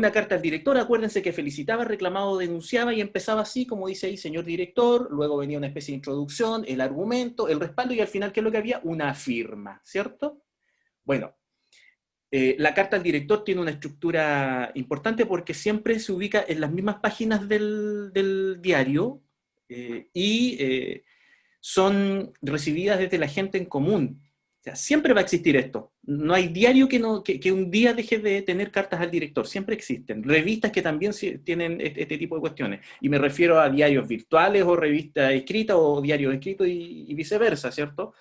una carta al director, acuérdense que felicitaba, reclamaba, denunciaba y empezaba así, como dice ahí, señor director, luego venía una especie de introducción, el argumento, el respaldo y al final, ¿qué es lo que había? Una firma, ¿cierto? Bueno, la carta al director tiene una estructura importante porque siempre se ubica en las mismas páginas del diario y son recibidas desde la gente en común. O sea, siempre va a existir esto. No hay diario que un día deje de tener cartas al director. Siempre existen. Revistas que también tienen este tipo de cuestiones. Y me refiero a diarios virtuales o revistas escritas o diarios escritos y viceversa, ¿cierto?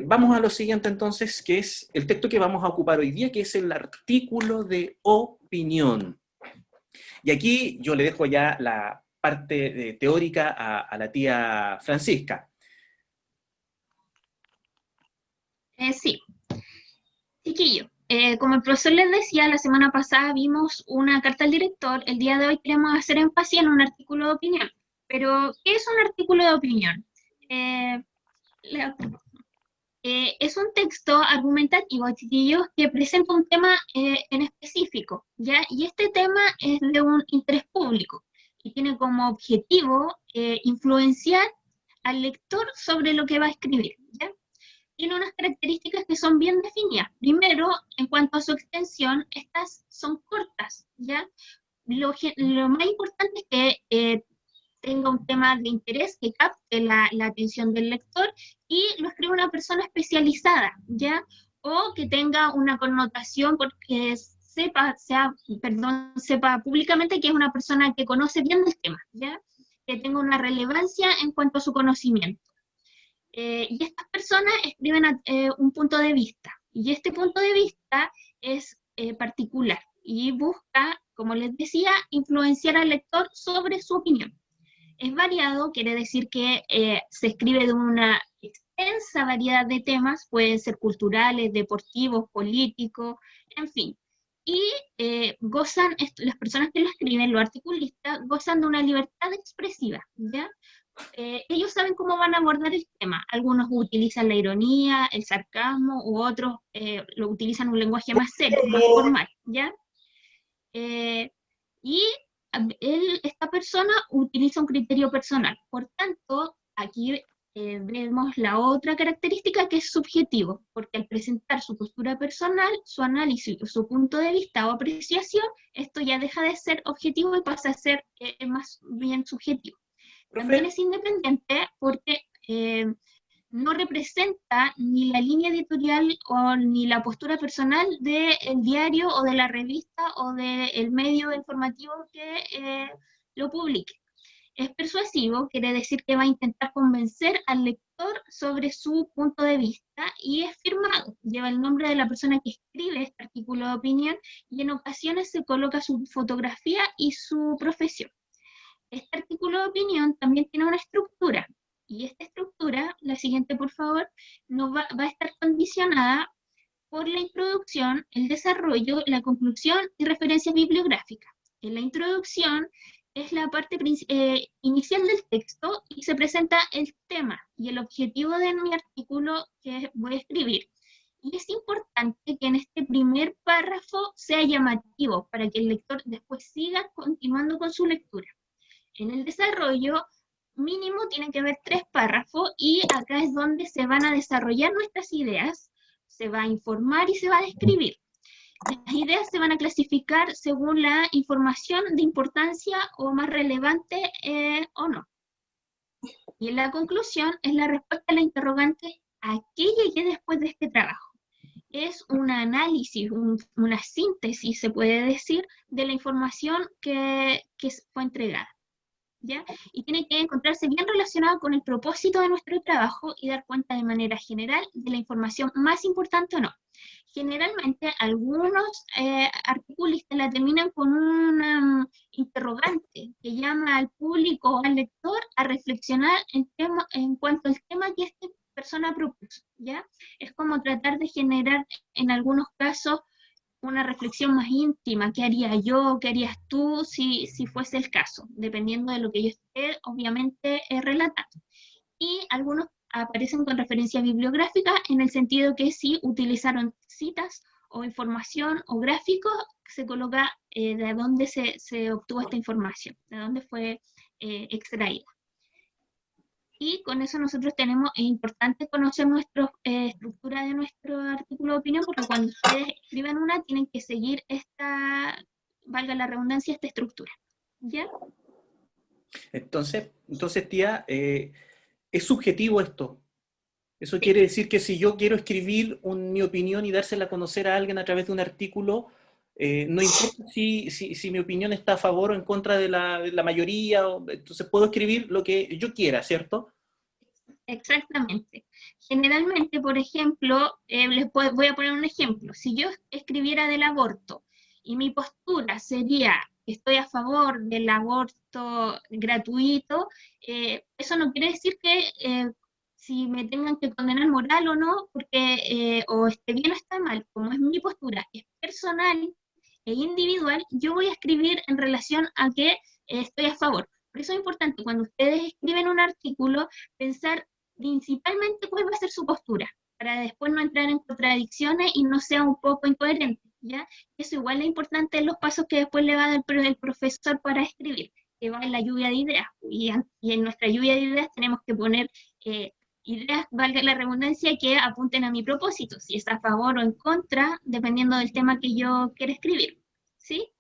Vamos a lo siguiente entonces, que es el texto que vamos a ocupar hoy día, que es el artículo de opinión. Y aquí yo le dejo ya la parte teórica a la tía Francisca. Sí, chiquillo. Como el profesor les decía, la semana pasada vimos una carta al director. El día de hoy queremos hacer énfasis en un artículo de opinión. Pero, ¿qué es un artículo de opinión? Eh, la- es un texto argumentativo, chiquillos, que presenta un tema en específico, ¿ya? Y este tema es de un interés público y tiene como objetivo influenciar al lector sobre lo que va a escribir, ¿ya? Tiene unas características que son bien definidas. Primero, en cuanto a su extensión, estas son cortas, ¿ya? Lo más importante es que tenga un tema de interés que capte la atención del lector y lo escribe una persona especializada, ¿ya? O que tenga una connotación porque sepa públicamente que es una persona que conoce bien del tema, ¿ya? Que tenga una relevancia en cuanto a su conocimiento. Y estas personas escriben un punto de vista, y este punto de vista es particular y busca, como les decía, influenciar al lector sobre su opinión. Es variado, quiere decir que se escribe de una extensa variedad de temas, pueden ser culturales, deportivos, políticos, en fin. Y las personas que lo escriben, los articulistas, gozan de una libertad expresiva, ¿ya? Ellos saben cómo van a abordar el tema. Algunos utilizan la ironía, el sarcasmo, u otros lo utilizan un lenguaje más serio, más formal, ¿ya? Eh, y esta persona utiliza un criterio personal. Por tanto, aquí vemos la otra característica que es subjetivo, porque al presentar su postura personal, su análisis, su punto de vista o apreciación, esto ya deja de ser objetivo y pasa a ser más bien subjetivo. También Profe, es independiente porque no representa ni la línea editorial o ni la postura personal del diario o de la revista o del medio informativo que lo publique. Es persuasivo, quiere decir que va a intentar convencer al lector sobre su punto de vista y es firmado. Lleva el nombre de la persona que escribe este artículo de opinión y en ocasiones se coloca su fotografía y su profesión. Este artículo de opinión también tiene una estructura, y esta estructura, la siguiente por favor, va a estar condicionada por la introducción, el desarrollo, la conclusión y referencias bibliográficas. En la introducción es la parte inicial del texto y se presenta el tema y el objetivo de mi artículo que voy a escribir. Y es importante que en este primer párrafo sea llamativo para que el lector después siga continuando con su lectura. En el desarrollo mínimo tienen que haber 3 párrafos y acá es donde se van a desarrollar nuestras ideas, se va a informar y se va a describir. Las ideas se van a clasificar según la información de importancia o más relevante o no. Y en la conclusión es la respuesta a la interrogante ¿a qué llegué después de este trabajo? Es un análisis, una síntesis, se puede decir, de la información que fue entregada. ¿Ya? Y tiene que encontrarse bien relacionado con el propósito de nuestro trabajo y dar cuenta de manera general de la información más importante o no. Generalmente algunos articulistas la terminan con un interrogante que llama al público o al lector a reflexionar en cuanto al tema que esta persona propuso, ¿ya? Es como tratar de generar en algunos casos una reflexión más íntima, ¿qué haría yo, qué harías tú si fuese el caso? Dependiendo de lo que yo esté, obviamente, relatando. Y algunos aparecen con referencia bibliográfica en el sentido que sí utilizaron citas o información o gráficos, se coloca de dónde se obtuvo esta información, de dónde fue extraída. Y con eso nosotros tenemos, es importante conocer nuestra estructura de nuestro artículo de opinión, porque cuando ustedes escriben una, tienen que seguir esta, valga la redundancia, esta estructura. ¿Ya? Entonces tía, es subjetivo esto. Eso quiere decir que si yo quiero escribir mi opinión y dársela a conocer a alguien a través de un artículo, no importa si mi opinión está a favor o en contra de la mayoría, entonces puedo escribir lo que yo quiera, ¿cierto? Exactamente. Generalmente, por ejemplo, voy a poner un ejemplo. Si yo escribiera del aborto y mi postura sería que estoy a favor del aborto gratuito, eso no quiere decir que si me tengan que condenar moral o no, porque o esté bien o está mal, como es mi postura, es personal e individual, yo voy a escribir en relación a que estoy a favor. Por eso es importante, cuando ustedes escriben un artículo, pensar principalmente cuál va a ser su postura, para después no entrar en contradicciones y no sea un poco incoherente, ¿ya? Eso igual es importante en los pasos que después le va a dar el profesor para escribir, que va en la lluvia de ideas, y en nuestra lluvia de ideas tenemos que poner ideas, valga la redundancia, que apunten a mi propósito, si es a favor o en contra, dependiendo del tema que yo quiera escribir, ¿sí?